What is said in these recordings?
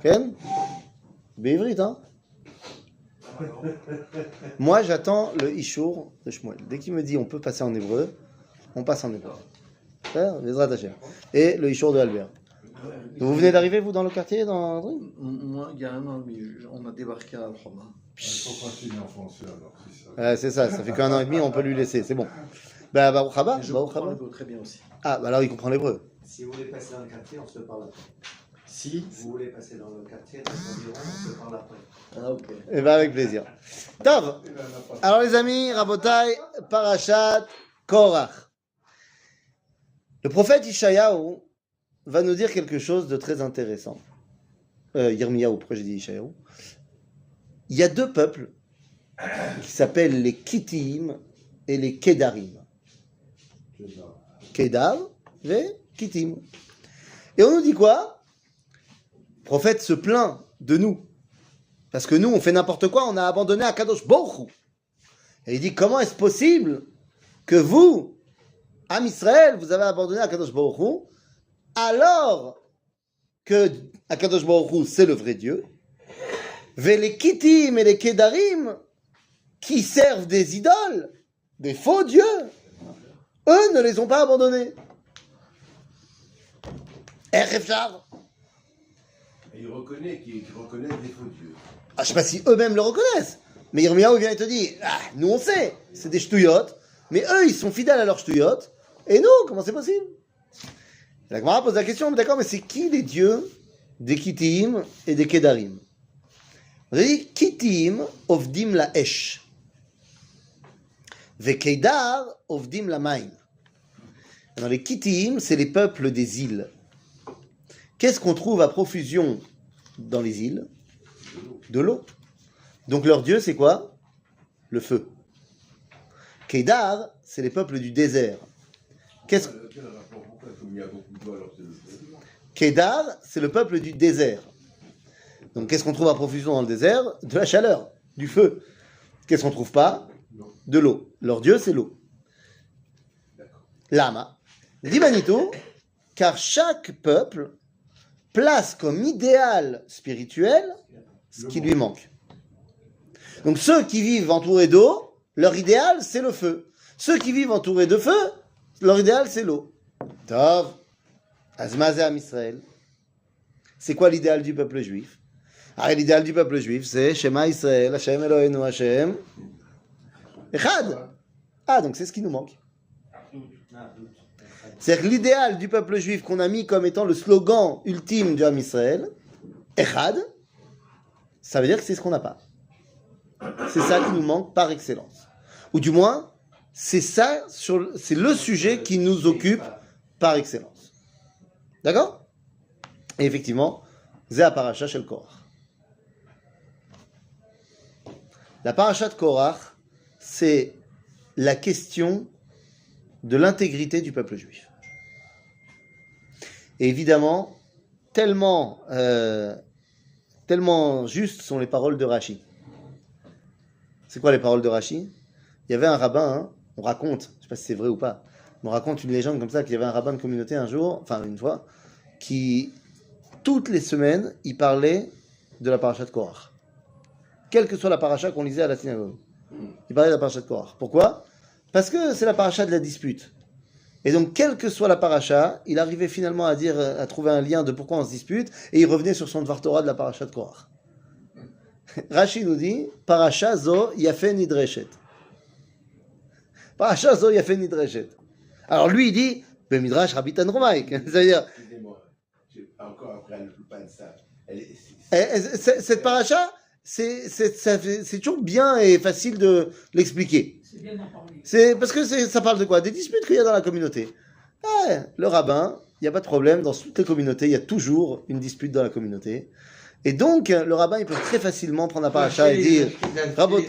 Ken Béivrit, hein. Moi, j'attends le Ishour de Shmuel. Dès qu'il me dit on peut passer en hébreu, on passe en hébreu. Bezrat Hashem. Et le Ishour de Albert. Donc, vous venez d'arriver, vous, dans le quartier, dans un truc? Moi, il y a un an et demi, on a débarqué à Roma. Il faut continuer en français alors, c'est ça. C'est ça fait qu'un an et demi, on peut lui laisser, c'est bon. Baruch haba, Je Baruch comprends haba. l'hébreu très bien aussi. Ah, bah alors il comprend l'hébreu. Si vous voulez passer dans le quartier, on se parle après. Si. Vous voulez passer dans le quartier, dans les environs, on se parle après. Ah, ok. Et ben avec plaisir. Tov. Alors les amis, Rabotai, Parashat Korach. Le prophète Ishayahu va nous dire quelque chose de très intéressant. Yirmiyahu, pourquoi j'ai dit Ishayahu? Il y a deux peuples qui s'appellent les Kittim et les Kedarim. Kedar et Kittim. Et on nous dit quoi? Le prophète se plaint de nous. Parce que nous, on fait n'importe quoi, on a abandonné Akadosh Baruch Hu. Et il dit, comment est-ce possible que vous, Am Israël, vous avez abandonné Akadosh Baruch Hu, alors que Akadosh Baruch Hu, c'est le vrai Dieu, et les Kittim et les Kedarim, qui servent des idoles, des faux dieux, eux ne les ont pas abandonnés. Erefjar. Et il reconnaît qu'ils reconnaissent des faux dieux. Ah, je sais pas si eux-mêmes le reconnaissent. Mais Yirmiyahu vient et te dit, nous on sait, c'est des ch'touillottes, mais eux ils sont fidèles à leurs ch'touillottes, et nous, comment c'est possible? Et la Gemara pose la question, mais d'accord, mais c'est qui les dieux des Kittim et des Kedarim? On a dit, Kittim ovdim la esh, ve Kedar ovdim la maim. Alors les Kittim, c'est les peuples des îles. Qu'est-ce qu'on trouve à profusion dans les îles? De l'eau. Donc leur dieu, c'est quoi? Le feu. Kedar, c'est les peuples du désert. Qu'est-ce... Quel rapport? Pourquoi comme il y a beaucoup d'eau alors c'est le feu? Kedar, c'est le peuple du désert. Donc qu'est-ce qu'on trouve à profusion dans le désert? De la chaleur, du feu. Qu'est-ce qu'on trouve pas? De l'eau. Leur dieu, c'est l'eau. Lama. Dit Manito, car chaque peuple place comme idéal spirituel ce qui lui manque. Donc ceux qui vivent entourés d'eau, leur idéal c'est le feu. Ceux qui vivent entourés de feu, leur idéal c'est l'eau. Tov, Azmazé Am Israël. C'est quoi l'idéal du peuple juif? Ah, l'idéal du peuple juif c'est Shema Israël, Hashem Eloheinu Hashem Echad. Ah, donc c'est ce qui nous manque. C'est-à-dire que l'idéal du peuple juif qu'on a mis comme étant le slogan ultime du Am Israël, Echad, ça veut dire que c'est ce qu'on n'a pas. C'est ça qui nous manque par excellence. Ou du moins, c'est le sujet qui nous occupe par excellence. D'accord? Et effectivement, Zé a paracha shel Korach. La paracha de Korach, c'est la question de l'intégrité du peuple juif. Et évidemment, tellement justes sont les paroles de Rashi. C'est quoi les paroles de Rashi? Il y avait un rabbin, on raconte, je ne sais pas si c'est vrai ou pas, on raconte une légende comme ça, qu'il y avait un rabbin de communauté un jour, enfin une fois, qui, toutes les semaines, il parlait de la paracha de Korach. Quelle que soit la paracha qu'on lisait à la synagogue. Il parlait de la paracha de Korach. Pourquoi? Parce que c'est la paracha de la dispute. Et donc, quelle que soit la paracha, il arrivait finalement à trouver un lien de pourquoi on se dispute, et il revenait sur son Dvar Torah de la paracha de Korach. Rashi nous dit, paracha zo yafe nidreshet. Paracha zo yafe nidreshet. Alors lui, il dit, Bemidrash Rabitan Romaik. C'est-à-dire, Excusez-moi, encore après, elle ne peut pas de ça. cette paracha, c'est toujours bien et facile de l'expliquer. C'est bien d'en parler. C'est parce que ça parle de quoi? Des disputes qu'il y a dans la communauté. Le rabbin, il n'y a pas de problème, dans toutes les communautés, il y a toujours une dispute dans la communauté. Et donc, le rabbin, il peut très facilement prendre la paracha et dire Rabot,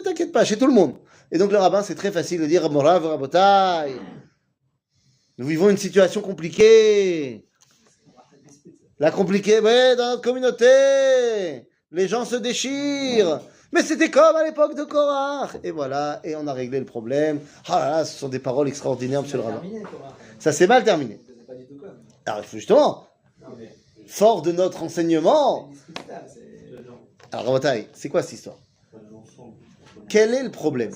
t'inquiète pas, chez tout le monde. Et donc, le rabbin, c'est très facile de dire Morav, Rabotai. Nous vivons une situation compliquée. La compliquée, ouais, dans notre communauté. Les gens se déchirent. Mais c'était comme à l'époque de Korach. Et voilà, et on a réglé le problème. Ah là là, ce sont des paroles extraordinaires, monsieur le rabbin. Ça s'est mal terminé. C'est pas du tout comme. Alors, justement, Non, mais fort de notre enseignement. C'est indiscutable, c'est Alors, Rabotai, c'est quoi cette histoire? l'ensemble. Quel est le problème?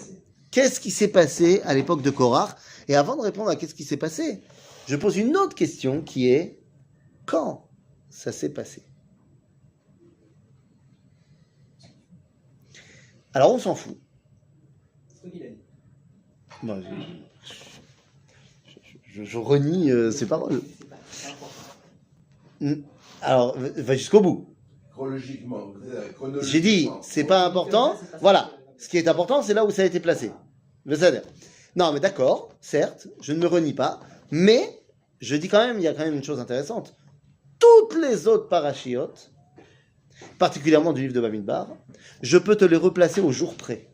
Qu'est-ce qui s'est passé à l'époque de Korach? Et avant de répondre à qu'est-ce qui s'est passé, je pose une autre question qui est quand ça s'est passé? Alors, on s'en fout. C'est toi qui l'as dit. Moi, je renie ces paroles. C'est pas important. Alors, va jusqu'au bout. Chronologiquement. J'ai dit, c'est pas important. Voilà. Ce qui est important, c'est là où ça a été placé. C'est-à-dire, non, mais d'accord, certes, je ne me renie pas, mais je dis quand même, il y a quand même une chose intéressante. Toutes les autres parachiotes, particulièrement du livre de Bamidbar, je peux te les replacer au jour près.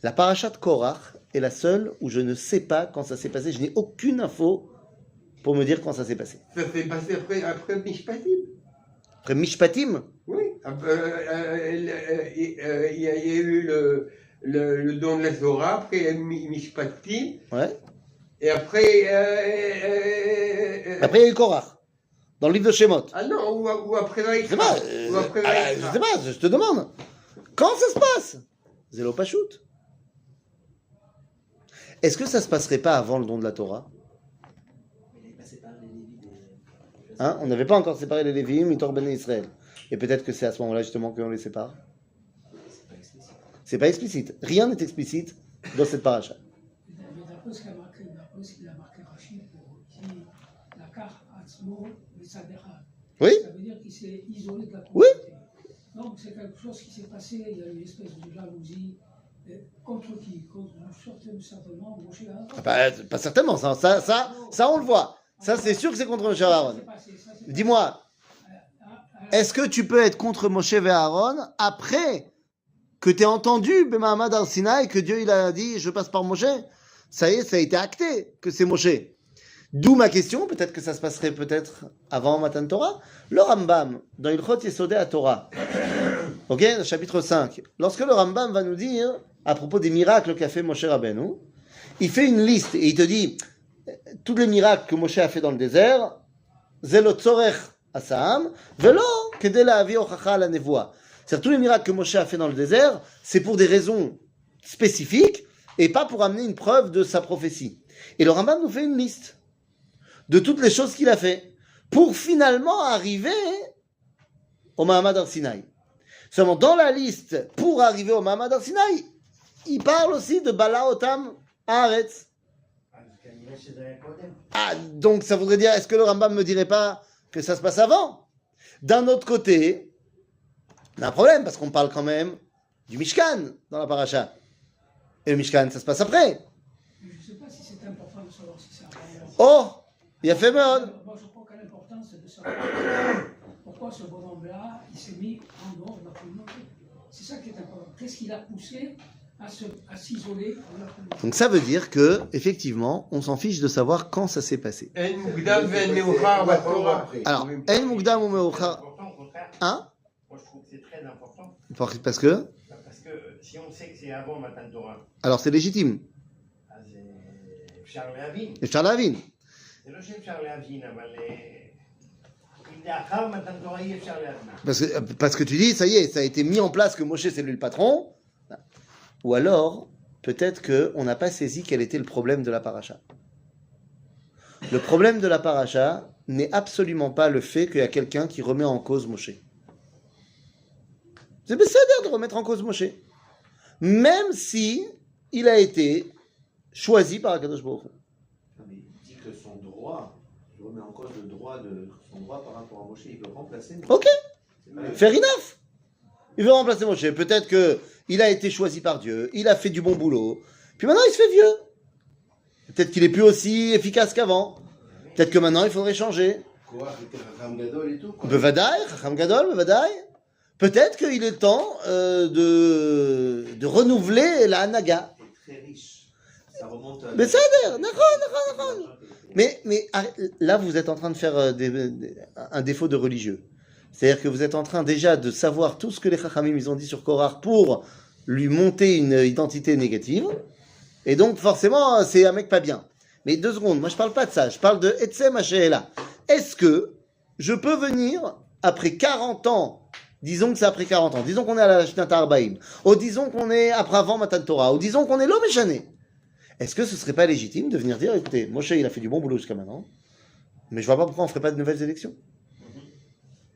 La paracha de Korach est la seule où je ne sais pas quand ça s'est passé. Je n'ai aucune info pour me dire quand ça s'est passé. Ça s'est passé après Mishpatim. Après Mishpatim, Oui. Il y a eu le don de la Torah, après Mishpatim, ouais. et après. Après il y a eu Korach, dans le livre de Shemot. Ah non, ou après Je sais Vaïkra. pas, Ou après je sais pas, je te demande. Quand ça se passe? Zélo Pachout. Est-ce que ça se passerait pas avant le don de la Torah? Il est passé par les Lévites et... Hein? On n'avait pas encore séparé les Lévi'im, Mitor Ben Israël. Et peut-être que c'est à ce moment-là justement qu'on les sépare. C'est pas explicite. C'est pas explicite. Rien n'est explicite dans cette paracha. Mais d'après ce qu'il a marqué Rachid pour dire la carte Atzmo et Sadera. Oui? Ça veut dire qu'il s'est isolé de la Oui. communauté. Donc c'est quelque chose qui s'est passé, il y a eu une espèce de jalousie. Contre qui? Contre certainement Moshe Aaron. Ah, pas certainement, ça on le voit. Ça c'est sûr que c'est contre Moshe Aaron. Dis-moi, est-ce que tu peux être contre Moshe et Aaron après que tu aies entendu Bemahamad al Sinaï que Dieu il a dit je passe par Moshe? Ça y est, ça a été acté que c'est Moshe. D'où ma question, peut-être que ça se passerait peut-être avant Matan Torah. Le Rambam, dans Ilchot Yesodei HaTorah, ok, le chapitre 5, lorsque le Rambam va nous dire à propos des miracles qu'a fait Moshe Rabbeinu, il fait une liste et il te dit tous les miracles que Moshe a fait dans le désert, Zelo Tzorech Asam, Velo Kedei La'avi Ochacha la Nevoa. C'est-à-dire tous les miracles que Moshe a fait dans le désert, c'est pour des raisons spécifiques et pas pour amener une preuve de sa prophétie. Et le Rambam nous fait une liste de toutes les choses qu'il a fait pour finalement arriver au Mahamad Ar-Sinaï. Seulement dans la liste pour arriver au Mahamad Ar-Sinaï, il parle aussi de Bala Otam Haaretz. Ah, donc ça voudrait dire, est-ce que le Rambam me dirait pas que ça se passe avant? D'un autre côté, on a un problème parce qu'on parle quand même du Mishkan dans la paracha. Et le Mishkan, ça se passe après. Je ne sais pas si c'est important de savoir si c'est avant. Oh, il a fait merde. Moi, je crois que l'important, c'est de savoir pourquoi ce bonhomme-là, il s'est mis en dehors de la communauté. C'est ça qui est important. Qu'est-ce qui l'a poussé à s'isoler de la communauté? Donc ça veut dire que, effectivement, on s'en fiche de savoir quand ça s'est passé. En Mukdam Ven Meuchar Batorah. Alors, En Mukdam ou Meuchar, Important, au contraire. hein? Moi, je trouve que c'est très important. Parce que, Parce que si on sait que c'est avant Matan Torah, alors c'est légitime. c'est Charles Léavine. Et Charles Avin. זה לא שאפשר להבין, אבל אם לאחר מתן תורה אי אפשר להבין. Parce que tu dis, ça y est, ça a été mis en place que Moshe c'est lui le patron. Ou alors, peut-être qu'on n'a pas saisi quel était le problème de la paracha. Le problème de la paracha n'est absolument pas le fait qu'il y a quelqu'un qui remet en cause Moshe. C'est bécédaire de remettre en cause Moshe. Même si il a été choisi par Akadosh Baruch Hu. Non, mais il dit que son droit, il remet en cause le droit de son droit par rapport à Moshe, il veut remplacer. Ok, C'est pas le- fair enough. Il veut remplacer Moshe. Peut-être qu'il a été choisi par Dieu, il a fait du bon boulot, puis maintenant il se fait vieux. Peut-être qu'il est plus aussi efficace qu'avant. Peut-être que maintenant il faudrait changer. Korach était Chacham Gadol et tout. quoi. Bevadaï, Chacham Gadol, Bevadaï. Peut-être qu'il est temps de renouveler la Hanaga. Il est très riche. Ça remonte à... Mais ça a l'air, Mais là, vous êtes en train de faire un défaut de religieux. C'est-à-dire que vous êtes en train déjà de savoir tout ce que les Chachamim ils ont dit sur Korach pour lui monter une identité négative. Et donc, forcément, c'est un mec pas bien. Mais 2 secondes, moi je parle pas de ça, je parle de Etsem Hasheela. Est-ce que je peux venir après 40 ans, disons que c'est après 40 ans, disons qu'on est à la Shnat Arbaïm, ou disons qu'on est après avant Matan Torah, ou disons qu'on est l'homme échané. Est-ce que ce serait pas légitime de venir dire, écoutez, Moshe il a fait du bon boulot jusqu'à maintenant, mais je vois pas pourquoi on ferait pas de nouvelles élections.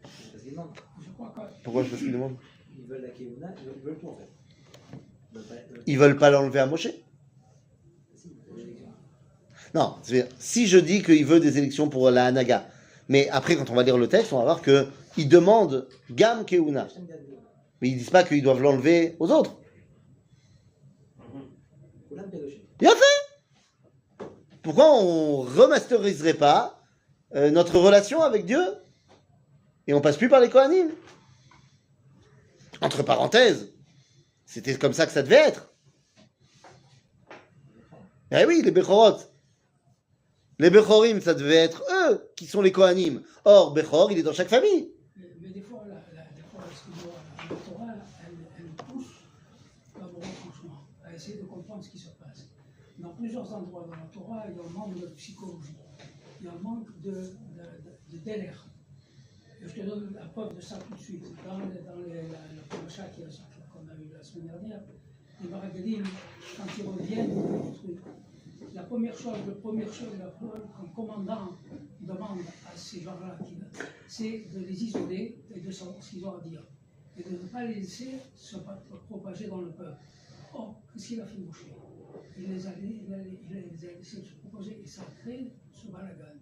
Parce qu'ils demandent. Je crois que Pourquoi je fais ce qu'ils demandent? Ils veulent la Kéouna, ils veulent tout en fait. Ils veulent pas l'enlever à Moshe? Non, c'est-à-dire, si je dis qu'il veut des élections pour la Hanaga, mais après quand on va lire le texte, on va voir qu'ils demandent Gam Keuna. Mais ils disent pas qu'ils doivent l'enlever aux autres. Bien fait! Pourquoi on remasteriserait pas notre relation avec Dieu et on passe plus par les Kohanim? Entre parenthèses, c'était comme ça que ça devait être. Eh oui, les Bechorot. Les Bechorim, ça devait être eux qui sont les Kohanim. Or, Bechor, il est dans chaque famille. mais des fois, excusez-moi, la Torah, elle pousse, d'abord, franchement, à essayer de comprendre ce qui se passe. Dans plusieurs endroits dans la Torah, il y a un manque de psychologie. Il y a un manque de délire. Et je te donne la preuve de ça tout de suite. Dans la paracha qu'on a eu la semaine dernière, les Maragalim, quand ils reviennent du truc, la première chose qu'un commandant demande à ces gens-là, c'est de les isoler et de savoir ce qu'ils ont à dire. Et de ne pas les laisser se propager dans le peuple. Or, qu'est-ce qu'il a fait Moshe? Il les a laissés se propager et ça crée ce balagan.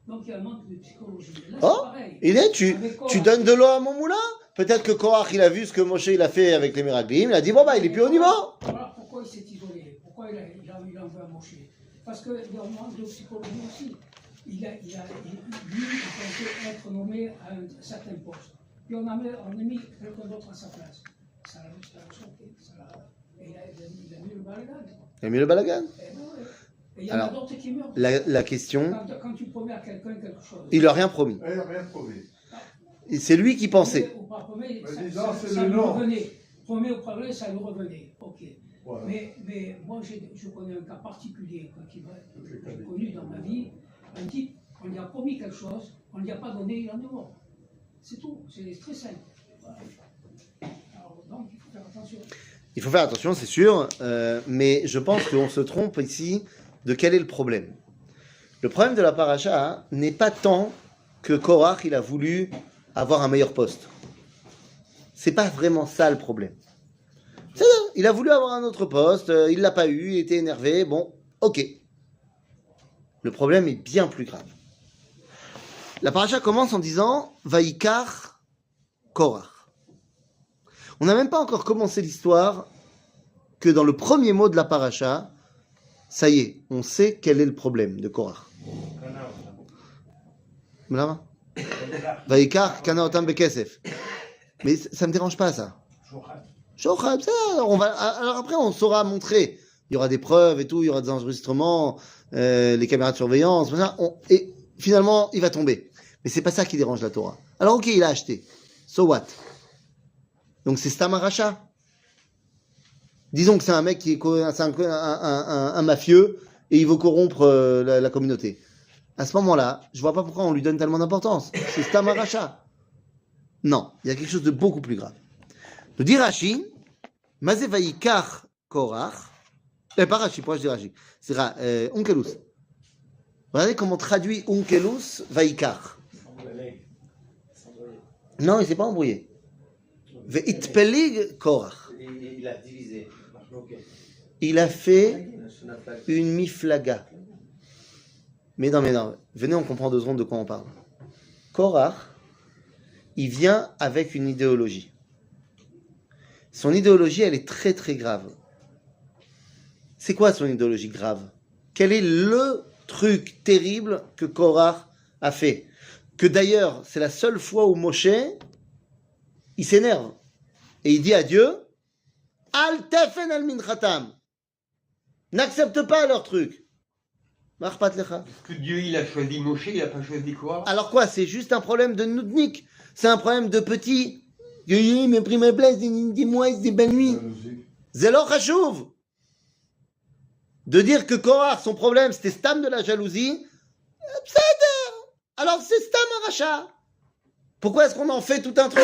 Donc il y a un manque de psychologie. Là, Oh, pareil. il est, tu donnes de l'eau à mon moulin? Peut-être que Korach, il a vu ce que Moshe il a fait avec les Meraglim, il a dit bon bah il est plus au niveau. Voilà pourquoi il s'est isolé, pourquoi il a envoyé à Moshe. Parce qu'il y a un manque de psychologie aussi. Lui, il pensait être nommé à un certain poste. Puis on a mis quelqu'un d'autre à sa place. Ça l'a choqué. Et il a mis le balagan. Il a mis le balagan. Et il y en a d'autres qui meurent. La question, Quand tu promets à quelqu'un quelque chose. il a rien promis. Il n'a rien trouvé. Et c'est lui qui pensait. Ou pas promet, Mais disons, c'est ça le lui nom. revenait. Promet ou parler, ça lui revenait. Ok. Voilà. Mais moi, je connais un cas particulier que j'ai connu dans ma vie. Un type, on lui a promis quelque chose, on ne lui a pas donné, il en est mort. C'est tout, c'est très simple. Voilà. Alors, donc, il faut faire attention. Il faut faire attention, c'est sûr, mais je pense qu'on se trompe ici de quel est le problème. Le problème de la paracha n'est pas tant que Korach il a voulu avoir un meilleur poste. C'est pas vraiment ça le problème. C'est ça, il a voulu avoir un autre poste, il l'a pas eu, il était énervé, bon, ok. Le problème est bien plus grave. La paracha commence en disant Vaikar Korach. On n'a même pas encore commencé l'histoire que dans le premier mot de la paracha, ça y est, on sait quel est le problème de Korach. Lama? Vaikar kana otam bekesef. Mais ça me dérange pas ça. Shochad, ça, alors après on saura montrer. Il y aura des preuves et tout, il y aura des enregistrements, les caméras de surveillance, et finalement il va tomber. Mais c'est pas ça qui dérange la Torah. Alors ok, il a acheté. So what? Donc c'est Stam Aracha. Disons que c'est un mec qui est un mafieux et il veut corrompre la communauté. À ce moment-là, je vois pas pourquoi on lui donne tellement d'importance. C'est Stam Aracha. Non, il y a quelque chose de beaucoup plus grave. Nous dit Rashi, Mazé Vaikar Korach, pas Rashi, pourquoi je dis Rashi? C'est Onkelos. Regardez comment traduit Onkelos Vaikar. Non, il s'est pas embrouillé. Ve'itpelig Korach. Il a divisé. Il a fait une miflaga. Mais non, venez, on comprend 2 secondes de quoi on parle. Korach, il vient avec une idéologie. Son idéologie, elle est très très grave. C'est quoi son idéologie grave? Quel est le truc terrible que Korach a fait? Que d'ailleurs, c'est la seule fois où Moshe, il s'énerve. Et il dit à Dieu, Al tefen al minchatam. N'accepte pas leur truc. Marpat lecha. Est-ce que Dieu, il a choisi Moshe, il n'a pas choisi quoi? Alors quoi, c'est juste un problème de noudnik. C'est un problème de petit. Il m'a pris ma place, dis-moi, c'est bonne nuit. Zelo chachouv. de dire que Korach, son problème, c'était Stam de la jalousie, alors c'est Stam un rachat. Pourquoi est-ce qu'on en fait tout un truc?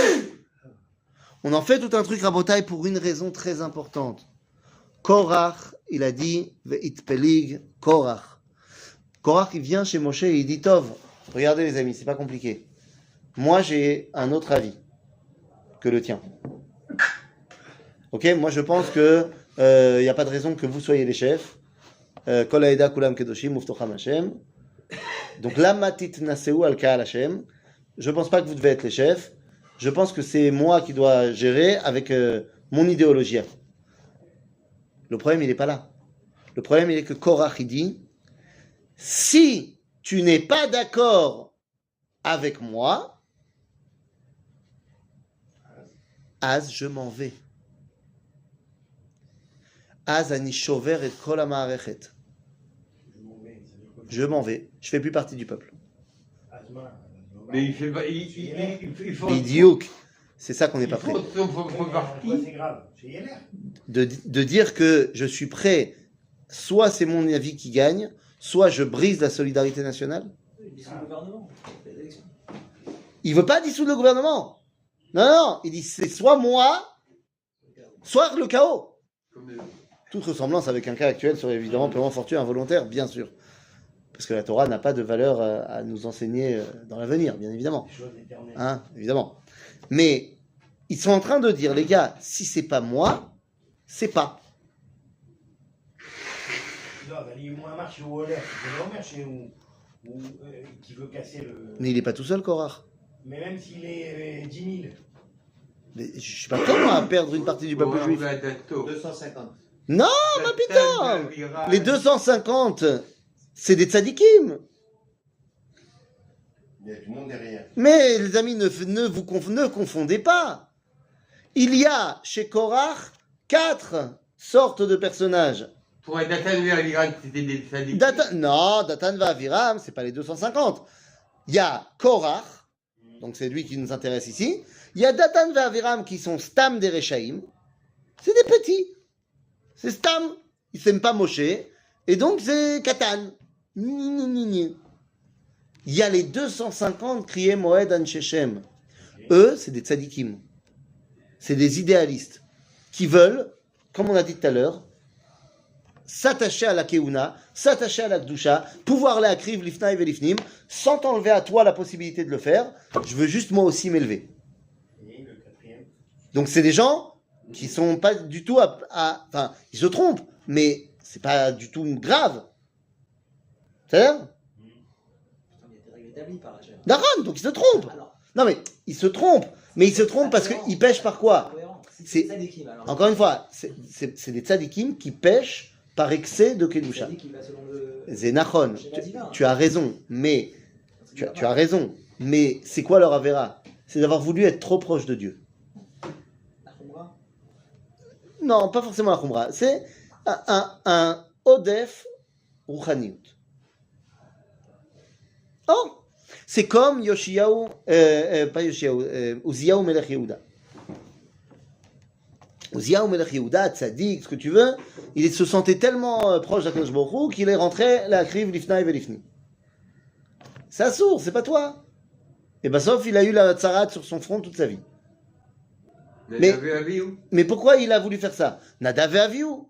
On en fait tout un truc, Rabotai, pour une raison très importante. Korach, il a dit, Ve'itpelig Korach. Korach, il vient chez Moshe et il dit, Tov, regardez les amis, c'est pas compliqué. Moi, j'ai un autre avis que le tien. Ok, moi je pense que il n'y a pas de raison que vous soyez les chefs. Kol haeda kulam kedoshim uftocham Hashem. Donc la matit naseu al ka'al Hashem. Je pense pas que vous devez être les chefs. Je pense que c'est moi qui dois gérer avec mon idéologie. Le problème, il n'est pas là. Le problème, il est que Korach, il dit, si tu n'es pas d'accord avec moi, Az, je m'en vais. Az ani shover et kol ha'ma'arechet. Je m'en vais. Je fais plus partie du peuple. Mais il fait pas. Il faut. Bidiouk. C'est ça qu'on n'est pas prêt. C'est grave. C'est LR. De dire que je suis prêt, soit c'est mon avis qui gagne, soit je brise la solidarité nationale. Il dissout le gouvernement. Il fait des élections. Il veut pas dissoudre le gouvernement. Non, non, il dit c'est soit moi, soit le chaos. Toute ressemblance avec un cas actuel serait évidemment purement fortuite, involontaire, bien sûr. Parce que la Torah n'a pas de valeur à nous enseigner dans l'avenir, bien évidemment. Hein, évidemment. Mais ils sont en train de dire, les gars, si c'est pas moi, c'est pas. Non, il y a un marché au LR, c'est un marché qui veut casser le. Mais il n'est pas tout seul, Korach. Mais même s'il est 10 000. Mais je suis pas prêt, moi, à perdre une partie du peuple juif. 250. Non, ma putain. Les 250, c'est des tzadikim. Il y a du monde derrière. Mais les amis, ne confondez pas. Il y a chez Korach 4 sortes de personnages. Pour Datan et Aviram, c'était des sadiques. Non, Datan va Aviram, c'est pas les 250. Il y a Korach, donc c'est lui qui nous intéresse ici. Il y a Datan et Aviram qui sont Stam des Rechaim. C'est des petits. C'est Stam. Ils s'aiment pas Moshe. Et donc c'est Katan. Il y a les 250 criés Moed Anshechem. Eux, c'est des tzadikim. C'est des idéalistes qui veulent, comme on a dit tout à l'heure, s'attacher à la Keuna, s'attacher à la Kdusha, pouvoir aller à Kriv, Lifnai et Lifnim, sans enlever à toi la possibilité de le faire. Je veux juste moi aussi m'élever. Et le quatrième. Donc c'est des gens qui sont pas du tout enfin, ils se trompent, mais c'est pas du tout grave. C'est-à-dire Il y a des règles établies par Hachem. Daron, donc ils se trompent. Alors, Non mais ils se trompent, mais ils se trompent parce qu'ils pêchent par quoi? C'est tzadikim, alors. Encore une fois, c'est des tzadikim qui pêchent par excès de Kedusha. Tzadik, il va selon le Zénachon, le schéma divin. tu as raison, mais tu as raison, mais c'est quoi leur avéra? C'est d'avoir voulu être trop proche de Dieu. La Khumra. Non, pas forcément la Khumra. C'est un Odef Rouchaniout. Oh, c'est comme Yoshiyahu, pas Yoshiyahu, Uziyahu Melech Yehuda. Uziyahu Melech Yehuda, Tzadik, ce que tu veux, il se sentait tellement proche d'Akadosh Baruch Hu qu'il est rentré la Kriv, Lifnai et Lifni. C'est Assour, c'est pas toi. Et ben sauf, il a eu la tzarat sur son front toute sa vie. Mais pourquoi il a voulu faire ça? Nadav et Avihu.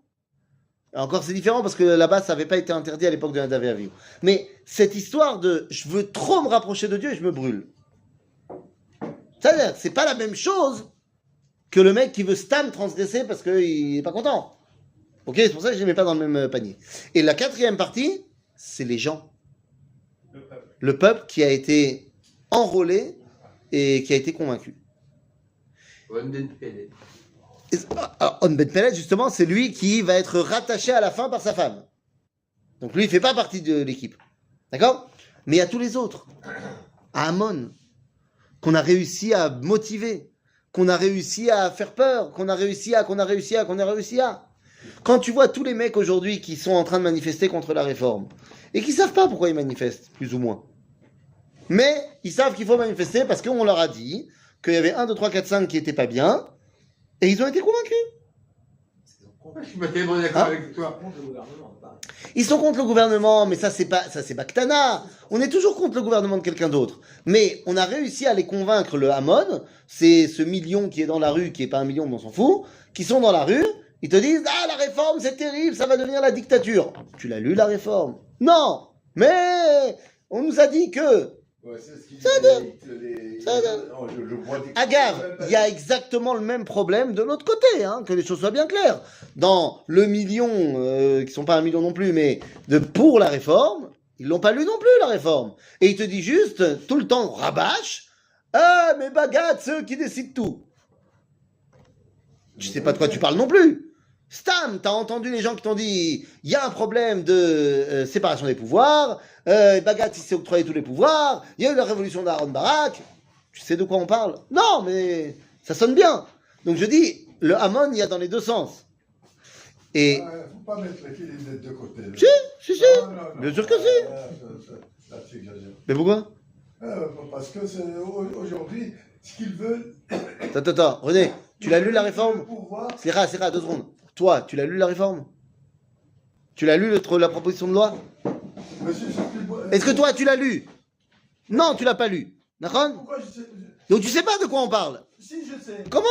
Encore c'est différent parce que là-bas ça n'avait pas été interdit à l'époque de Nadav et Avihu. Mais cette histoire de je veux trop me rapprocher de Dieu et je me brûle. C'est-à-dire, c'est pas la même chose que le mec qui veut stam transgresser parce qu'il n'est pas content. Ok, c'est pour ça que je ne les mets pas dans le même panier. Et la quatrième partie, c'est les gens. Le peuple qui a été enrôlé et qui a été convaincu. On Ben Peled, justement, c'est lui qui va être rattaché à la fin par sa femme. Donc lui, il ne fait pas partie de l'équipe. D'accord? Mais il y a tous les autres. À Amon, qu'on a réussi à motiver, qu'on a réussi à faire peur, qu'on a réussi à. Quand tu vois tous les mecs aujourd'hui qui sont en train de manifester contre la réforme, et qui ne savent pas pourquoi ils manifestent, plus ou moins. Mais ils savent qu'il faut manifester parce qu'on leur a dit qu'il y avait 1, 2, 3, 4, 5 qui n'étaient pas bien, et ils ont été convaincus. Je suis pas tellement d'accord Hein avec toi. Contre le gouvernement, pareil. Ils sont contre le gouvernement, mais ça c'est Baktana. On est toujours contre le gouvernement de quelqu'un d'autre. Mais on a réussi à les convaincre, le Hamon, c'est ce million qui est dans la rue, qui est pas un million, mais on s'en fout, qui sont dans la rue, ils te disent, ah, la réforme c'est terrible, ça va devenir la dictature. Tu l'as lu la réforme? Non! Mais, on nous a dit que, Ouais, c'est ce qu'il Ça dit. Ça Non, je vois des- Agave, il y a exactement le même problème de l'autre côté, hein, que les choses soient bien claires. Dans le million, qui sont pas un million non plus, mais pour la réforme, ils l'ont pas lu non plus, la réforme. Et il te dit juste, tout le temps, rabâche, ah, mais Bagat, ceux qui décident tout. Tu sais pas de quoi tu parles non plus. Stam, t'as entendu les gens qui t'ont dit, il y a un problème de séparation des pouvoirs, Bagat, il s'est octroyé tous les pouvoirs, il y a eu la révolution d'Aaron Barak. Tu sais de quoi on parle? Non, mais ça sonne bien. Donc je dis, le Hamon, il y a dans les deux sens. Et Faut pas mettre les filles des deux côtés. là. si, Non, non, bien sûr que si. Là, tu exagères. Mais pourquoi? Parce que aujourd'hui, ce qu'ils veulent. Attends, René, tu l'as lu la Le réforme? pouvoir, C'est rare, 2 secondes. Toi, tu l'as lu la réforme? Tu l'as lu la proposition de loi? monsieur, Est-ce que toi, tu l'as lu? Non, tu l'as pas lu. D'accord? Pourquoi je sais. Donc tu sais pas de quoi on parle. Si, je sais. Comment?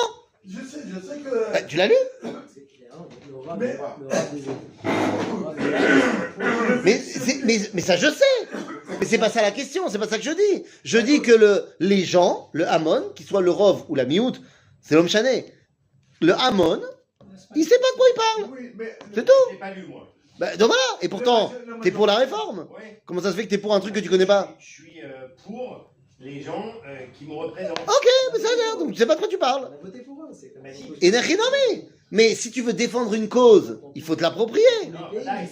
Je sais que. Tu l'as lu? C'est clair, hein, le roi Mais- Mais ça je sais. Mais c'est pas ça la question, c'est pas ça que je dis. Je dis que les gens, le Hamon, qu'il soit le Rov ou la Miout, c'est l'homme chané. Le Hamon, il sait pas de quoi il parle. Oui, mais. C'est tout. Je l'ai pas lu, moi. Donc voilà. Et pourtant, t'es pour la réforme. Ouais. Comment ça se fait que t'es pour un truc que tu connais pas? Je suis pour les gens qui me représentent. Ok, mais ça a l'air. Donc tu sais pas de quoi tu parles. On a voté pour eux, c'est comme Mais si. Énergie, mais si tu veux défendre une cause, il faut te l'approprier. Non, là, Non,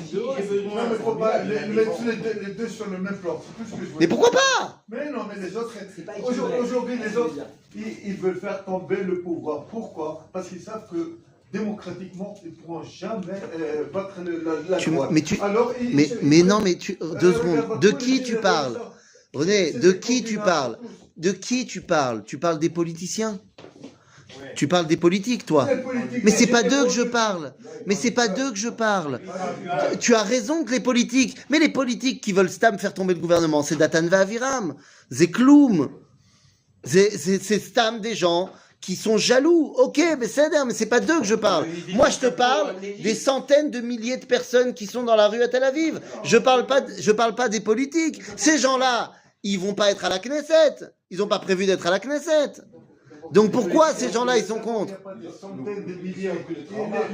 si j'ai besoin. Non, mais faut pas mettre les deux sur le même plan. C'est tout ce que je veux Mais dire. pourquoi pas? Mais non, mais les autres. C'est pas équilibré. Aujourd'hui, les autres, C'est ils veulent faire tomber le pouvoir. Pourquoi? Parce qu'ils savent que démocratiquement, ils ne pourront jamais battre la droite. Alors, Mais non, mais 2 secondes. De qui tu parles? René, de qui tu parles? De qui tu parles? Tu parles des politiciens? Ouais. Tu parles des politiques, toi? Mais c'est pas d'eux que je parle. Mais c'est pas d'eux que je parle. Tu as raison que les politiques, mais les politiques qui veulent stam faire tomber le gouvernement, c'est Datan Aviram, c'est Kloum, c'est stam des gens qui sont jaloux. Ok, mais c'est pas d'eux que je parle. Moi, je te parle des centaines de milliers de personnes qui sont dans la rue à Tel Aviv. Je parle pas des politiques. Ces gens-là, ils vont pas être à la Knesset. Ils ont pas prévu d'être à la Knesset. Donc pourquoi ces gens-là, ils sont contre? Il n'y a pas des centaines de milliers.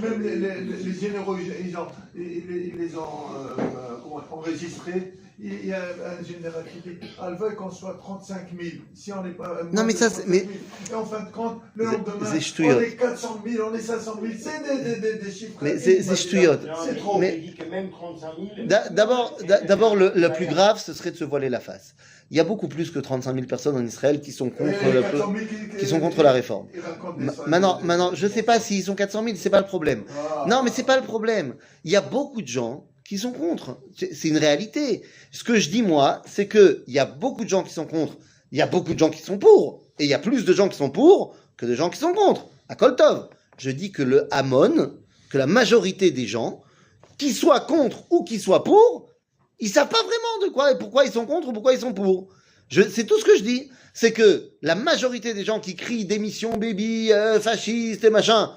Même les généraux, ils les ont enregistrés. Il y a un général qui dit elle veut qu'on soit 35 000. Si on n'est pas. Non, mais ça, c'est. Mais... Et en fin de compte, le lendemain, C'est on est 400 000, on est 500 000. C'est des chiffres. Mais c'est ch'touillotte. C'est trop. Mais- Il dit que même 35 000. D'abord, le plus grave, ce serait de se voiler la face. Il y a beaucoup plus que 35 000 personnes en Israël qui sont contre la réforme. Maintenant, je ne sais pas s'ils sont 400 000, c'est pas le problème. Non, mais c'est pas le problème. Il y a beaucoup de gens qui sont contre. C'est une réalité. Ce que je dis, moi, c'est que il y a beaucoup de gens qui sont contre. Il y a beaucoup de gens qui sont pour. Et il y a plus de gens qui sont pour que de gens qui sont contre. À Koltov. Je dis que le Hamon, que la majorité des gens, qu'ils soient contre ou qu'ils soient pour, ils savent pas vraiment de quoi et pourquoi ils sont contre ou pourquoi ils sont pour. C'est tout ce que je dis. C'est que la majorité des gens qui crient démission, baby, fasciste et machin,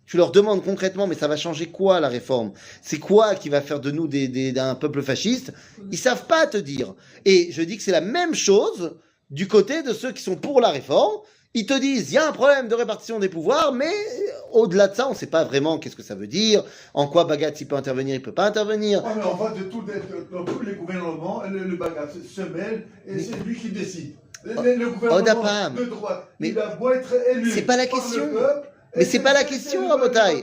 tu leur demandes concrètement, mais ça va changer quoi la réforme? C'est quoi qui va faire de nous d'un peuple fasciste? Ils savent pas te dire. Et je dis que c'est la même chose du côté de ceux qui sont pour la réforme. Ils te disent, il y a un problème de répartition des pouvoirs, mais au-delà de ça, on ne sait pas vraiment qu'est-ce que ça veut dire, en quoi Bagat, il peut intervenir, il peut pas intervenir. Ouais, mais on va dans tous les gouvernements, le Bagat se mêle et c'est lui qui décide. Le gouvernement de droite, il a beau être élu. C'est pas la par question. le peuple, Mais c'est pas la question, Rabotai.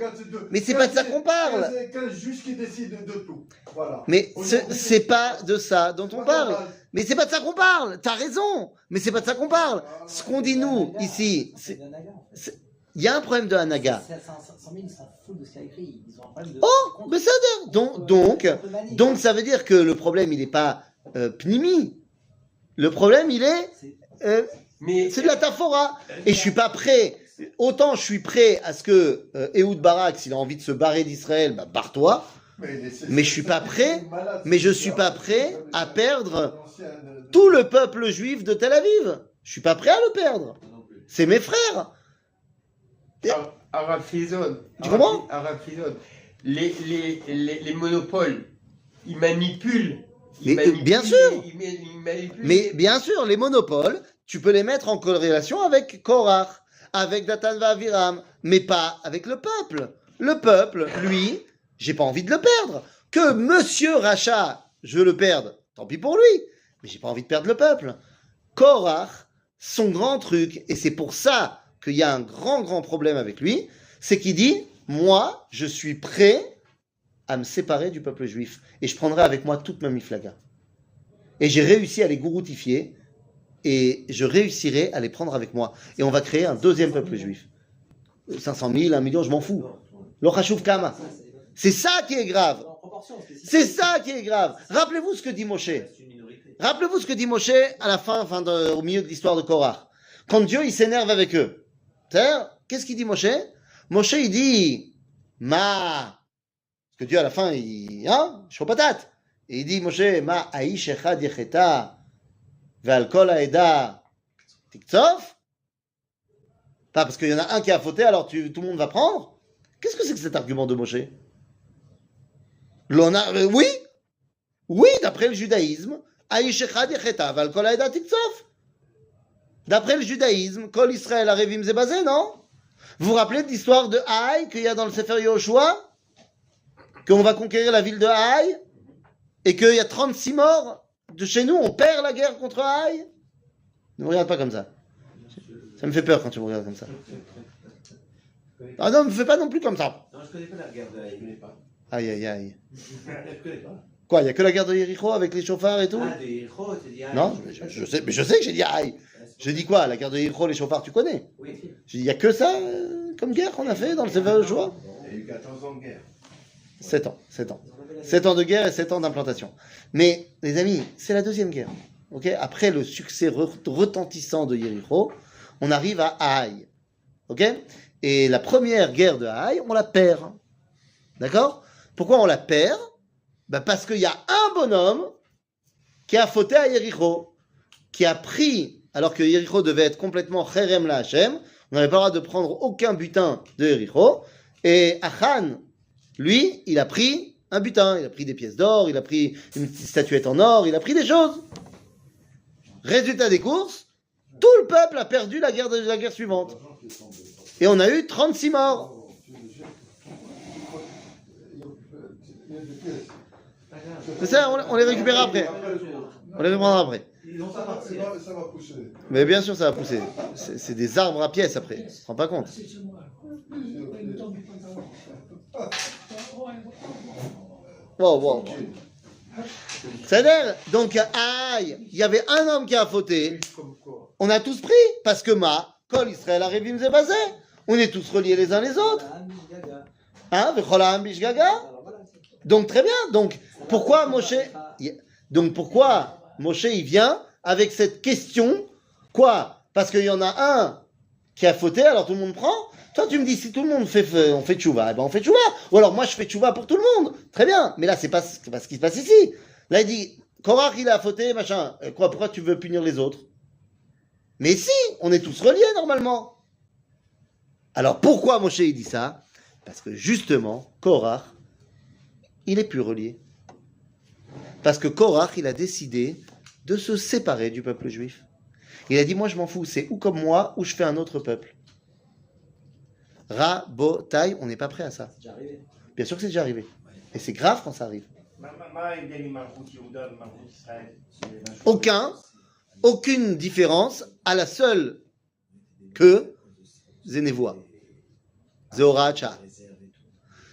Mais c'est pas de ça qu'on parle. C'est qu'un juge qui décide de tout. Voilà. Mais c'est pas de ça dont on parle. Mais c'est pas de ça qu'on parle. T'as raison. Mais c'est pas de ça qu'on parle. Ce qu'on dit nous ici, il y a un problème de Hanaga. 500 000, ils s'en foutent de ce qu'il y a écrit. Ils ont un problème de. Oh, mais ça veut dire. Donc ça veut dire que le problème, il n'est pas pnimi. Le problème, il est. C'est de la taphora. Et je suis pas prêt. autant je suis prêt à ce que Ehud Barak, s'il a envie de se barrer d'Israël, bah barre-toi. Mais je suis pas prêt. Mais je suis pas prêt à perdre tout le peuple juif de Tel Aviv. Je suis pas prêt à le perdre. C'est mes frères. Arafizon. Tu comprends? Arafizon. Les monopoles, ils manipulent. Bien sûr. Ils manipulent. Mais bien sûr, les monopoles, tu peux les mettre en corrélation avec Korach, avec Datan Aviram, mais pas avec le peuple. Le peuple, lui, j'ai pas envie de le perdre. Que Monsieur Racha, je le perde, tant pis pour lui. Mais j'ai pas envie de perdre le peuple. Korach, son grand truc, et c'est pour ça qu'il y a un grand problème avec lui, c'est qu'il dit, moi, je suis prêt à me séparer du peuple juif. Et je prendrai avec moi toute ma miflaga. Et j'ai réussi à les gouroutifier, et je réussirai à les prendre avec moi. Et on va créer un deuxième peuple juif. 500 000, 1 million, je m'en fous. Lo chashuv kama. C'est ça qui est grave. C'est ça qui est grave. Rappelez-vous ce que dit Moshe. Rappelez-vous ce que dit Moshe à la fin, au milieu de l'histoire de Korach. Quand Dieu, il s'énerve avec eux. C'est-à-dire, qu'est-ce qu'il dit Moshe? Moshe, il dit, ma. Parce que Dieu, à la fin, il, chaud patate. Et il dit, Moshe, ma aïsh echad yecheta, ve'al kol ha'eda tiktsof. Pas parce qu'il y en a un qui a fauté, alors tout le monde va prendre. Qu'est-ce que c'est que cet argument de Moshe? Oui, d'après le judaïsme, aïsh echad yecheta, ve'al kol ha'eda tiktsof. D'après le judaïsme, Kol Israël Arevim Zebazé, non? Vous vous rappelez de l'histoire de Haï qu'il y a dans le Sefer Yehoshua? Qu'on va conquérir la ville de Haï? Et qu'il y a 36 morts de chez nous, on perd la guerre contre Haï? Ne me regarde pas comme ça. Ça me fait peur quand tu me regardes comme ça. Ah non, ne me fais pas non plus comme ça. Non, je connais pas la guerre de Haï, je connais pas. Aïe, aïe, aïe. Je connais pas. Quoi, il n'y a que la guerre de Yericho avec les chauffards et tout? Ah, des Yericho, c'est dit Haï. Non, je sais que j'ai dit Haï. Je dis quoi? La guerre de Yericho, les chauffards, tu connais? Oui. Je dis, il n'y a que ça comme guerre qu'on a fait dans le Sefer Yehoshua? Il y a eu 14 ans de guerre. 7 ans. 7 ans de guerre et 7 ans d'implantation. Mais, les amis, c'est la deuxième guerre. Okay, après le succès retentissant de Yericho, on arrive à Haï. Okay, et la première guerre de Haï, on la perd. D'accord? Pourquoi on la perd? Parce qu'il y a un bonhomme qui a fauté à Yericho, qui a pris, alors que Yericho devait être complètement Cherem la Hashem, on n'avait pas le droit de prendre aucun butin de Yericho, et Achan, lui, il a pris un butin, il a pris des pièces d'or, il a pris une petite statuette en or, il a pris des choses. Résultat des courses, tout le peuple a perdu la guerre suivante. Et on a eu 36 morts. C'est ça, on les récupérera après. On les reprendra après. Ça va pousser. Mais bien sûr, ça va pousser. C'est des arbres à pièces après. Tu te rends pas compte? Wow. C'est-à-dire, donc, aïe, il y avait un homme qui a fauté. On a tous pris, parce que Kol Israël Arevim Zebazé. On est tous reliés les uns les autres. Hein, V'cholam bishgaga. Donc, très bien. Donc, pourquoi Moshe il vient avec cette question? Quoi? Parce qu'il y en a un qui a fauté, alors tout le monde prend. Toi, tu me dis, si tout le monde on fait tchouva, eh ben on fait tchouva. Ou alors moi, je fais tchouva pour tout le monde. Très bien. Mais là, c'est pas ce qui se passe ici. Là, il dit, Korach, il a fauté, machin. Quoi, pourquoi tu veux punir les autres? Mais si, on est tous reliés normalement. Alors, pourquoi Moshe, il dit ça? Parce que justement, Korach, il est plus relié. Parce que Korach, il a décidé de se séparer du peuple juif. Il a dit, moi, je m'en fous. C'est ou comme moi, ou je fais un autre peuple. Rabotai, on n'est pas prêt à ça. C'est déjà arrivé. Bien sûr que c'est déjà arrivé. Et c'est grave quand ça arrive. Aucune différence, à la seule que Zenevoa. Zehoracha.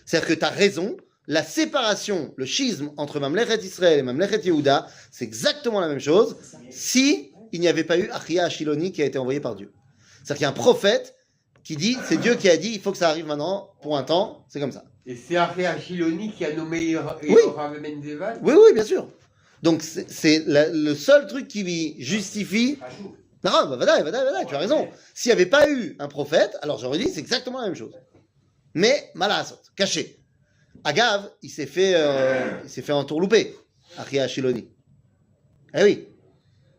C'est-à-dire que tu as raison, la séparation, le schisme entre Mamlechet Israël et Mamlechet Yehuda, c'est exactement la même chose si il n'y avait pas eu Achia Ashiloni qui a été envoyé par Dieu. C'est-à-dire qu'il y a un prophète qui dit, c'est Dieu qui a dit, il faut que ça arrive maintenant, pour un temps, c'est comme ça. Et c'est Achia Shiloni qui a nommé Rav Menzeval? Oui, bien sûr. Donc c'est le seul truc qui lui justifie Non, bah, vadaï, tu as raison. S'il n'y avait pas eu un prophète, alors j'aurais dit c'est exactement la même chose. Mais, malasot, caché. Agav, il s'est fait entourlouper, Achia Shiloni. Eh oui.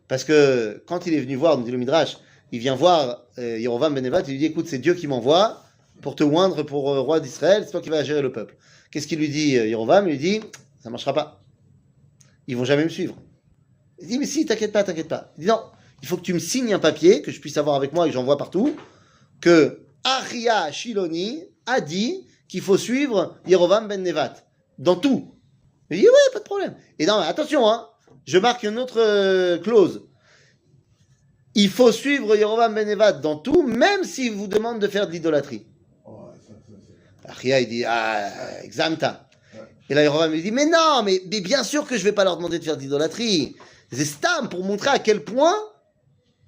Parce que quand il est venu voir, nous dit le Midrash, il vient voir Yerovam ben Nevat, il lui dit écoute, c'est Dieu qui m'envoie pour te oindre pour roi d'Israël, c'est toi qui vas gérer le peuple. Qu'est-ce qu'il lui dit, Yerovam? Il lui dit ça ne marchera pas. Ils vont jamais me suivre. Il dit mais si, t'inquiète pas. Il dit non, il faut que tu me signes un papier que je puisse avoir avec moi et que j'envoie partout, que Achia Shiloni a dit qu'il faut suivre Yerovam ben Nevat dans tout. Il dit ouais, pas de problème. Et non, attention, hein, je marque une autre clause. Il faut suivre Yerovam ben Nevat dans tout, même s'il vous demande de faire de l'idolâtrie. Achia, il dit ah, examta. Et là, Yerovam lui dit mais non, mais bien sûr que je vais pas leur demander de faire de l'idolâtrie. C'est stam pour montrer à quel point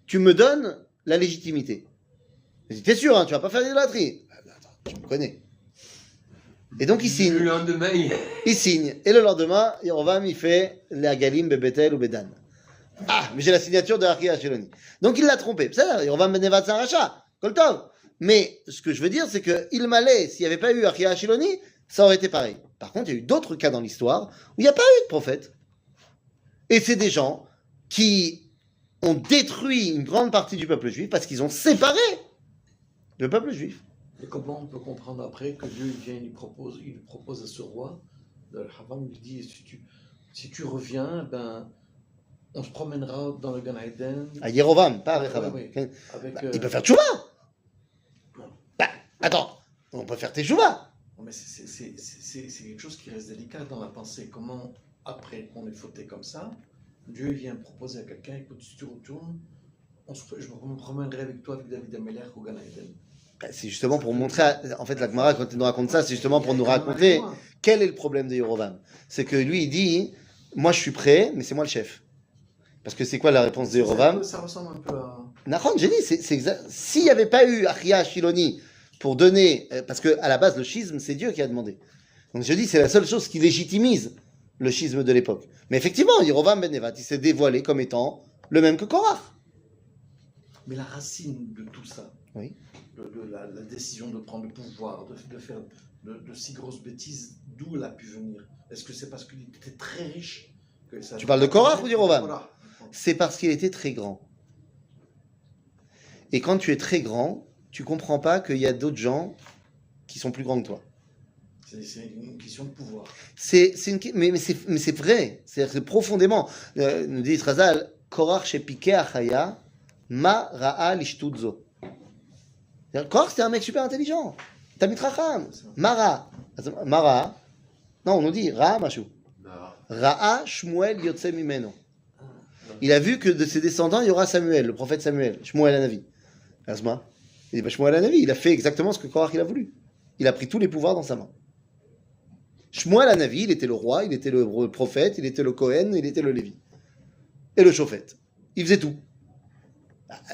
tu me donnes la légitimité. Il dit t'es sûr, hein, tu vas pas faire d'idolâtrie? Attends, tu me connais. Et donc il signe. Le lendemain, Il signe. Et le lendemain, Yerovam, il fait la Galim, Bebetel ou Bedan. Ah, mais j'ai la signature de Achia Shiloni. Donc il l'a trompé. C'est ça, Yerovam ben Nevat, c'est un rachat. Koltov. Mais ce que je veux dire, c'est que il m'allait, s'il n'y avait pas eu Achia Shiloni, ça aurait été pareil. Par contre, il y a eu d'autres cas dans l'histoire où il n'y a pas eu de prophète. Et c'est des gens qui ont détruit une grande partie du peuple juif parce qu'ils ont séparé le peuple juif. Et comment on peut comprendre après que Dieu il vient, il lui propose à ce roi, le Havam lui dit si tu reviens, ben, on se promènera dans le Gan Eden. À Yerovam, pas à Rechavam. Oui. Avec, Il peut faire tchouva. Bah, attends, on peut faire tchouva. Non, mais c'est quelque chose qui reste délicat dans la pensée. Comment, après qu'on est fauté comme ça, Dieu vient proposer à quelqu'un, écoute, si tu retournes, je me promènerai avec toi, avec David Ameler au Gan Eden. C'est justement pour montrer, en fait, la Gemara, quand il nous raconte ça, c'est justement pour nous raconter quel est le problème de Yerovam. C'est que lui, il dit, moi je suis prêt, mais c'est moi le chef. Parce que c'est quoi la réponse de Yerovam? Ça ressemble un peu à... Nahon, j'ai dit, c'est exact. S'il n'y avait pas eu Achia Shiloni pour donner, parce qu'à la base, le schisme, c'est Dieu qui a demandé. Donc je dis, c'est la seule chose qui légitimise le schisme de l'époque. Mais effectivement, Yerovam ben Nevat, il s'est dévoilé comme étant le même que Korach. Mais la racine de tout ça, Oui. de la décision de prendre le pouvoir, de faire de si grosses bêtises, d'où elle a pu venir? Est-ce que c'est parce qu'il était très riche que ça... Tu parles de Korach ou d'Yerovam? Voilà. C'est parce qu'il était très grand. Et quand tu es très grand, tu comprends pas qu'il y a d'autres gens qui sont plus grands que toi. C'est une question de pouvoir. Mais c'est vrai, c'est profondément. Nous dit Razal, Korach chez Piqué Achaya, Ma Ra'a Lishtutzo. Korach, c'était un mec super intelligent. Tamit Racham. Mara. Mara. Non, on nous dit Ra'a Mashou. Ra'a Shmuel Yotse Mimeno. Il a vu que de ses descendants, il y aura Samuel, le prophète Samuel, Shmuel Hanavi. Asma. Il dit, bah, Shmuel Hanavi, il a fait exactement ce que Korach il a voulu. Il a pris tous les pouvoirs dans sa main. Shmuel Hanavi, il était le roi, il était le prophète, il était le Kohen, il était le Lévi. Et le Shofet. Il faisait tout.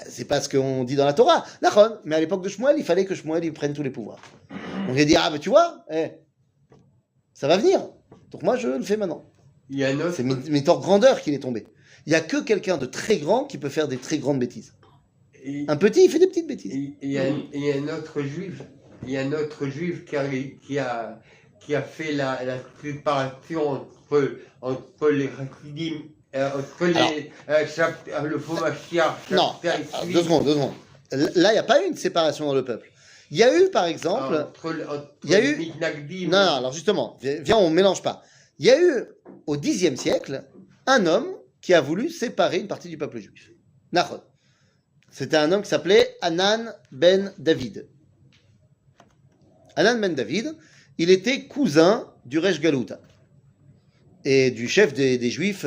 C'est pas ce qu'on dit dans la Torah. D'accord. Mais à l'époque de Shmuel, il fallait que Shmuel il prenne tous les pouvoirs. Donc il a dit, ah ben tu vois, ça va venir. Donc moi je le fais maintenant. il y a un autre, C'est Mitor grandeur qu'il est tombé. Il n'y a que quelqu'un de très grand qui peut faire des très grandes bêtises. et- Un petit, il fait des petites bêtises. il y a un autre juif, qui a fait la séparation entre les Chassidim, entre le faux Mashiach, Non, alors, 2 secondes. Là, il n'y a pas eu une séparation dans le peuple. Il y a eu, par exemple... il y a eu- les Mitnagdim. Non, alors justement, viens, on ne mélange pas. Il y a eu, au Xe siècle, un homme qui a voulu séparer une partie du peuple juif. Nahon. C'était un homme qui s'appelait Hanan ben David. Hanan ben David, il était cousin du Resh Galouta et du chef des Juifs.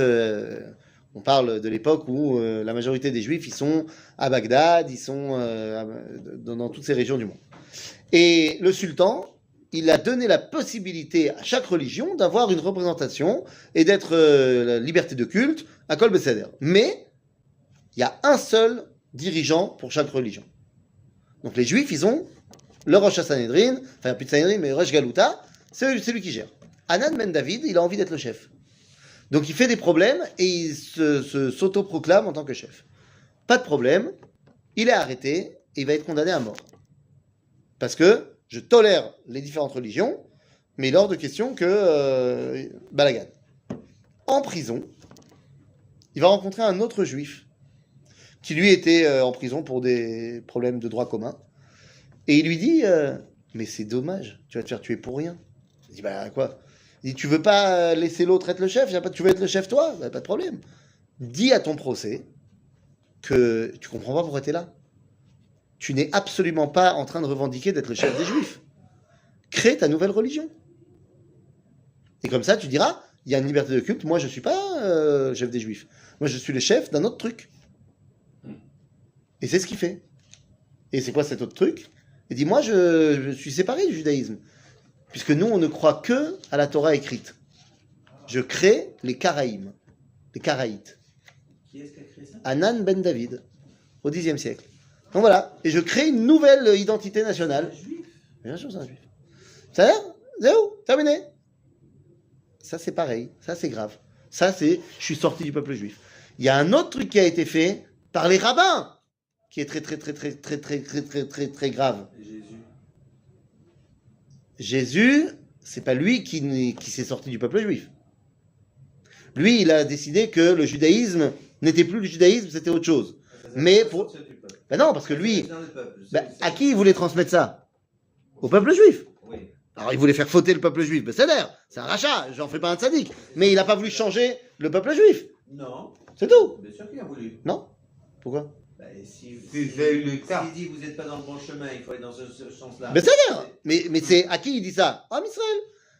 On parle de l'époque où la majorité des Juifs, ils sont à Bagdad, ils sont dans toutes ces régions du monde. Et le sultan, il a donné la possibilité à chaque religion d'avoir une représentation et d'être la liberté de culte à Kol Beseder. Mais il y a un seul dirigeant pour chaque religion. Donc les Juifs, ils ont le Rosh Sanhedrin, enfin plus de Sanhedrin, mais Rosh Galouta, c'est lui qui gère. Hanan ben David, il a envie d'être le chef. Donc il fait des problèmes et il s'autoproclame en tant que chef. pas de problème, il est arrêté et il va être condamné à mort. Parce que je tolère les différentes religions, mais il est hors de question que balagan. En prison, il va rencontrer un autre juif qui lui était en prison pour des problèmes de droit commun. Et il lui dit mais c'est dommage, tu vas te faire tuer pour rien. Il dit bah quoi? Il dit tu veux pas laisser l'autre être le chef, tu veux être le chef toi? Bah, pas de problème. Dis à ton procès que tu comprends pas pourquoi tu es là. Tu n'es absolument pas en train de revendiquer d'être le chef des juifs. Crée ta nouvelle religion. Et comme ça, tu diras, il y a une liberté de culte, moi je suis pas chef des juifs. Moi je suis le chef d'un autre truc. Et c'est ce qu'il fait. Et c'est quoi cet autre truc? Il dit, moi je suis séparé du judaïsme. Puisque nous, on ne croit que à la Torah écrite. Je crée les Karaïm, les Karaïtes. Qui est-ce qui a créé ça? Hanan ben David, au Xe siècle. Donc voilà, et je crée une nouvelle identité nationale. Bien sûr, c'est un juif. Ça a l'air? C'est où? Terminé. Ça, c'est pareil. Ça, c'est grave. Ça, c'est je suis sorti du peuple juif. Il y a un autre truc qui a été fait par les rabbins qui est très grave. Jésus, c'est pas lui qui s'est sorti du peuple juif. Lui, il a décidé que le judaïsme n'était plus le judaïsme, c'était autre chose. Mais pour... Ben non, parce que lui, à qui il voulait transmettre ça? Au peuple juif. Alors il voulait faire fauter le peuple juif, ben c'est un rachat, j'en fais pas un sadique. Mais il n'a pas voulu changer le peuple juif. Non. C'est tout. Bien sûr qu'il a voulu. Non. Pourquoi? Si S'il dit que vous n'êtes pas dans le bon chemin, il faut aller dans ce sens-là. Ben mais c'est à qui il dit ça? À Israël.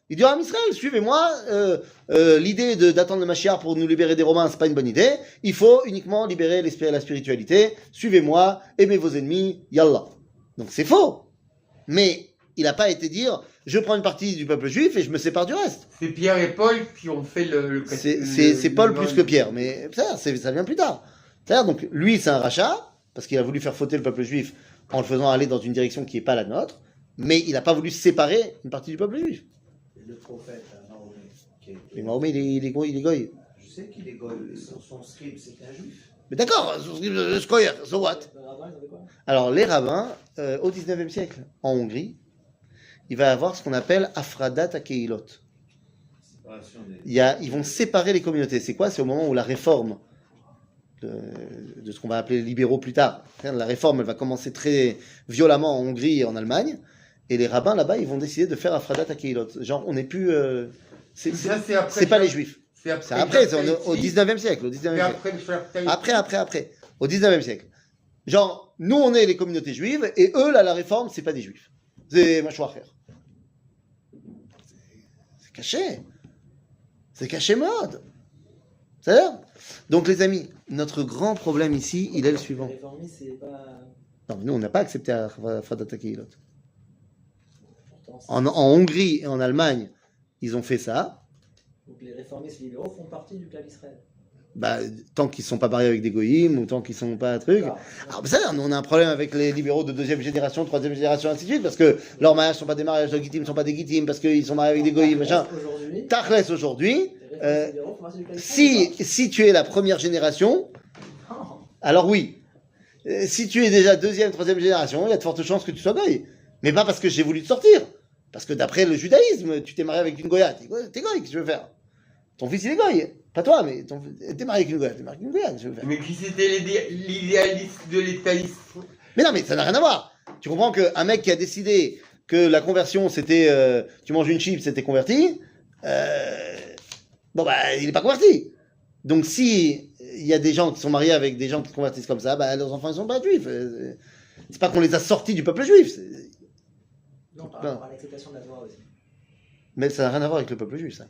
Il dit à Israël, suivez-moi, l'idée d'attendre le Mashiach pour nous libérer des Romains, c'est pas une bonne idée. Il faut uniquement libérer la spiritualité. Suivez-moi, aimez vos ennemis, yallah. Donc c'est faux. Mais il n'a pas été dire, je prends une partie du peuple juif et je me sépare du reste. C'est Pierre et Paul qui ont fait le c'est Paul plus que Pierre, mais ça vient plus tard. C'est-à-dire, donc lui, c'est un rachat, parce qu'il a voulu faire fauter le peuple juif en le faisant aller dans une direction qui n'est pas la nôtre, mais il n'a pas voulu séparer une partie du peuple juif. Le prophète, Mahomet. Mais Mahomet, il est goy. Je sais qu'il est goy, son scribe, c'était un juif. Mais d'accord, le square, so what? Alors, les rabbins, au 19e siècle, en Hongrie, il va y avoir ce qu'on appelle Afradat Akeilot. Ils vont séparer les communautés. C'est quoi? C'est au moment où la réforme de ce qu'on va appeler les libéraux plus tard. La réforme, elle va commencer très violemment en Hongrie et en Allemagne. Et les rabbins là-bas, ils vont décider de faire Afradat Akeilot. Genre, on n'est plus. C'est pas les juifs. C'est après, c'est au 19e siècle. Après. Au 19e siècle. Genre, nous, on est les communautés juives, et eux, là, la réforme, c'est pas des juifs. C'est machouacher. C'est caché. C'est caché mode. C'est-à-dire? Donc, les amis, notre grand problème ici, il est le suivant. Les réformistes, c'est pas... Non, mais nous, on n'a pas accepté Afradat Akeilot. En Hongrie et en Allemagne, ils ont fait ça. Donc les réformistes libéraux font partie du clan Israël. Bah, tant qu'ils ne sont pas mariés avec des goïms, ou tant qu'ils ne sont pas un truc. Alors, ça, nous, on a un problème avec les libéraux de 2e génération, 3e génération, ainsi de suite, parce que leurs mariages ne sont pas des mariages légitimes, ne sont pas légitimes, parce qu'ils sont mariés avec des goïms, machin. Tachlès aujourd'hui, si tu es la première génération, alors oui. Si tu es déjà 2e, 3e génération, il y a de fortes chances que tu sois goï. Mais pas parce que j'ai voulu te sortir. Parce que d'après le judaïsme, tu t'es marié avec une goya. T'es goy, qu'est-ce que tu veux faire? Ton fils, il est goy. Pas toi, mais t'es marié avec une goya. T'es marié avec une goya, qu'est-ce que tu veux faire? Mais qui c'était l'idéaliste de l'Étaliste? Mais non, mais ça n'a rien à voir. Tu comprends qu'un mec qui a décidé que la conversion, c'était tu manges une chip, c'était converti. Bon, bah, il n'est pas converti. Donc, si il y a des gens qui sont mariés avec des gens qui se convertissent comme ça, bah, leurs enfants, ils ne sont pas juifs. C'est pas qu'on les a sortis du peuple juif. Non, par rapport à l'acceptation de la Torah aussi. Mais ça n'a rien à voir avec le peuple juif, ça.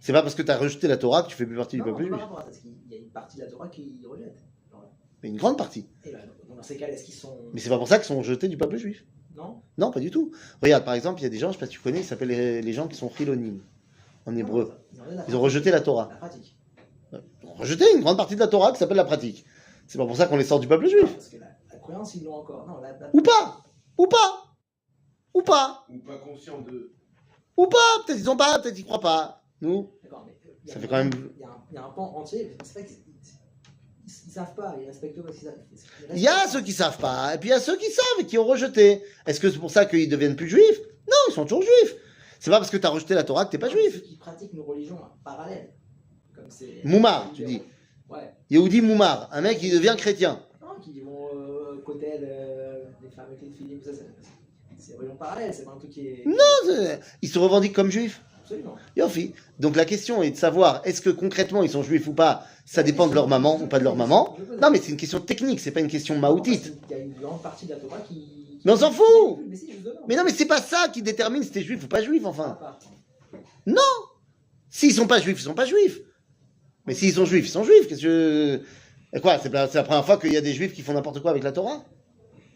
C'est pas parce que tu as rejeté la Torah que tu fais plus partie du peuple juif. Non, parce qu'il y a une partie de la Torah qui rejette. Mais une grande partie. Et ben, dans ces cas, est-ce qu'ils sont... Mais c'est pas pour ça qu'ils sont rejetés du peuple juif. Non. Non, pas du tout. Regarde, par exemple, il y a des gens, je sais pas si tu connais, ils s'appellent les gens qui sont chilonim, en hébreu. Ils ont rejeté la Torah. La pratique. Ils ont rejeté une grande partie de la Torah qui s'appelle la pratique. C'est pas pour ça qu'on les sort du peuple juif. Parce que la croyance, ils l'ont encore. Non, Ou pas. Ou pas conscient de... Ou pas, peut-être ils ont pas, peut-être ils croient pas. Nous, D'accord, mais ça fait quand même... Il y a un pan entier, c'est vrai que Ils ne savent pas, ils respectent pas ce qu'ils savent. Il y a ceux qui savent pas, et puis il y a ceux qui savent et qui ont rejeté. Est-ce que c'est pour ça qu'ils deviennent plus juifs? Non, ils sont toujours juifs. C'est pas parce que tu as rejeté la Torah que t'es pas juif. Ceux qui pratiquent nos religions parallèles. Comme c'est. Moumar, tu dis. Ouais. Yehudi Moumar, un mec qui devient chrétien. Non, qui vont côté les femmes avec les filles, tout ça, c'est religion parallèle, c'est pas un truc qui est. Non, ils se revendiquent comme juifs. Absolument. Yofi. Donc la question est de savoir, est-ce que concrètement ils sont juifs ou pas? Ça dépend de leur maman ou pas de leur maman. Non, mais c'est une question technique, c'est pas une question maoutite. Il y a une grande partie de la Torah qui. Mais on s'en fout. Mais si, je vous donne. Mais non, mais c'est pas ça qui détermine si t'es juif ou pas juif, enfin. Ah, Non. S'ils sont pas juifs, ils sont pas juifs. Mais s'ils sont juifs, ils sont juifs. Qu'est-ce que... Et quoi, c'est la première fois qu'il y a des juifs qui font n'importe quoi avec la Torah?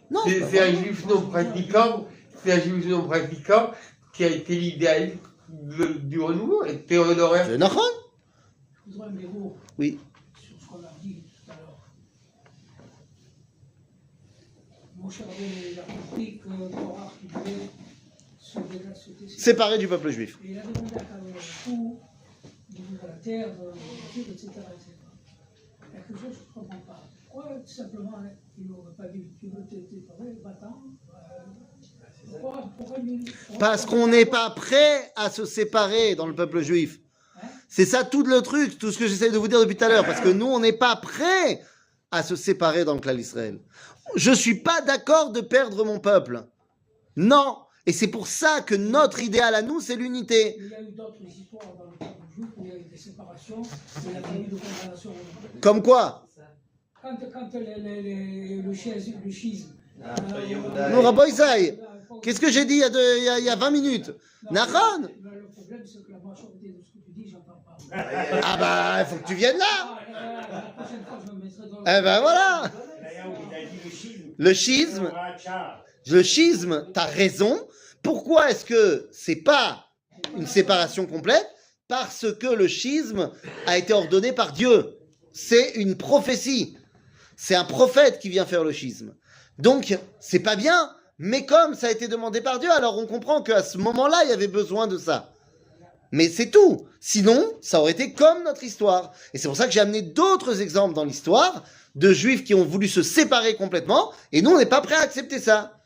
Non. C'est un juif non pratiquant, c'est un juif non pratiquant qui a été l'idéal du renouveau, et Théodore. C'est Nachon. Je voudrais un démo Oui. sur ce qu'on a dit tout à l'heure. Mon cher avait compris que Korach devait se dégager. Séparé du peuple juif. Et il a demandé à Kadosh tout, de la terre, etc. Il y a quelque chose que je ne comprends pas. Pourquoi tout simplement il n'aurait pas dit tu veux te séparer, va-t'en. Pourquoi Parce qu'on n'est pas prêt à se séparer dans le peuple juif. C'est ça tout le truc, tout ce que j'essaie de vous dire depuis tout à l'heure. Parce que nous, on n'est pas prêt à se séparer dans le clan d'Israël. Je ne suis pas d'accord de perdre mon peuple. Non. Et c'est pour ça que notre idéal à nous, c'est l'unité. Il y a eu d'autres histoires dans le peuple juif où il y a eu des séparations, il y a eu de condamnations. Comme quoi? Quand le schisme. Non, Rabbi Isaïe, qu'est-ce que j'ai dit il y a 20 minutes? Nahon. Le problème, c'est que la majorité de ce que tu dis, j'entends pas. Ah bah, il faut que tu viennes là. La prochaine fois, je me mettrai dans le. Eh ben voilà. Il a dit le schisme. Le schisme. Le schisme, t'as raison. Pourquoi est-ce que c'est pas une séparation complète? Parce que le schisme a été ordonné par Dieu. C'est une prophétie. C'est un prophète qui vient faire le schisme. Donc, c'est pas bien, mais comme ça a été demandé par Dieu, alors on comprend qu'à ce moment-là, il y avait besoin de ça. Mais c'est tout. Sinon, ça aurait été comme notre histoire. Et c'est pour ça que j'ai amené d'autres exemples dans l'histoire de juifs qui ont voulu se séparer complètement, et nous, on n'est pas prêts à accepter ça.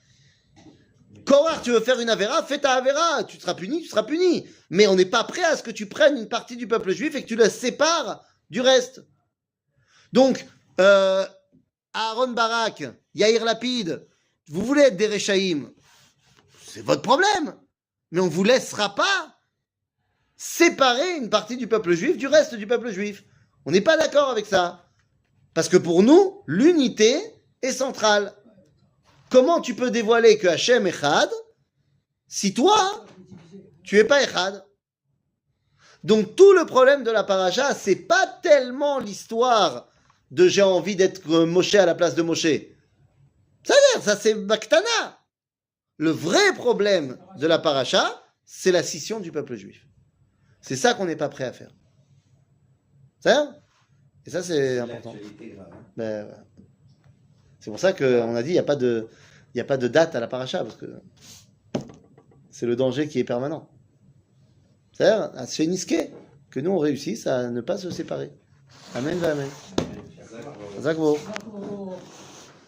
Korach, tu veux faire une avéra, fais ta avéra, tu seras puni, tu seras puni. Mais on n'est pas prêt à ce que tu prennes une partie du peuple juif et que tu la sépares du reste. Donc, Aaron Barak, Yair Lapid, vous voulez être des Réchaïm, c'est votre problème. Mais on ne vous laissera pas séparer une partie du peuple juif du reste du peuple juif. On n'est pas d'accord avec ça. Parce que pour nous, l'unité est centrale. Comment tu peux dévoiler que Hachem est Echad si toi, tu n'es pas Echad? Donc tout le problème de la paracha, c'est pas tellement l'histoire de j'ai envie d'être Moshe à la place de Moshe. Ça c'est Baktana. Le vrai problème de la paracha, c'est la scission du peuple juif. C'est ça qu'on n'est pas prêt à faire. Et ça c'est important. Ben, ouais. C'est pour ça qu'on a dit il n'y a pas de date à la paracha, parce que c'est le danger qui est permanent. C'est-à-dire, à se nisquer, que nous on réussisse à ne pas se séparer. Amen, amen. Zach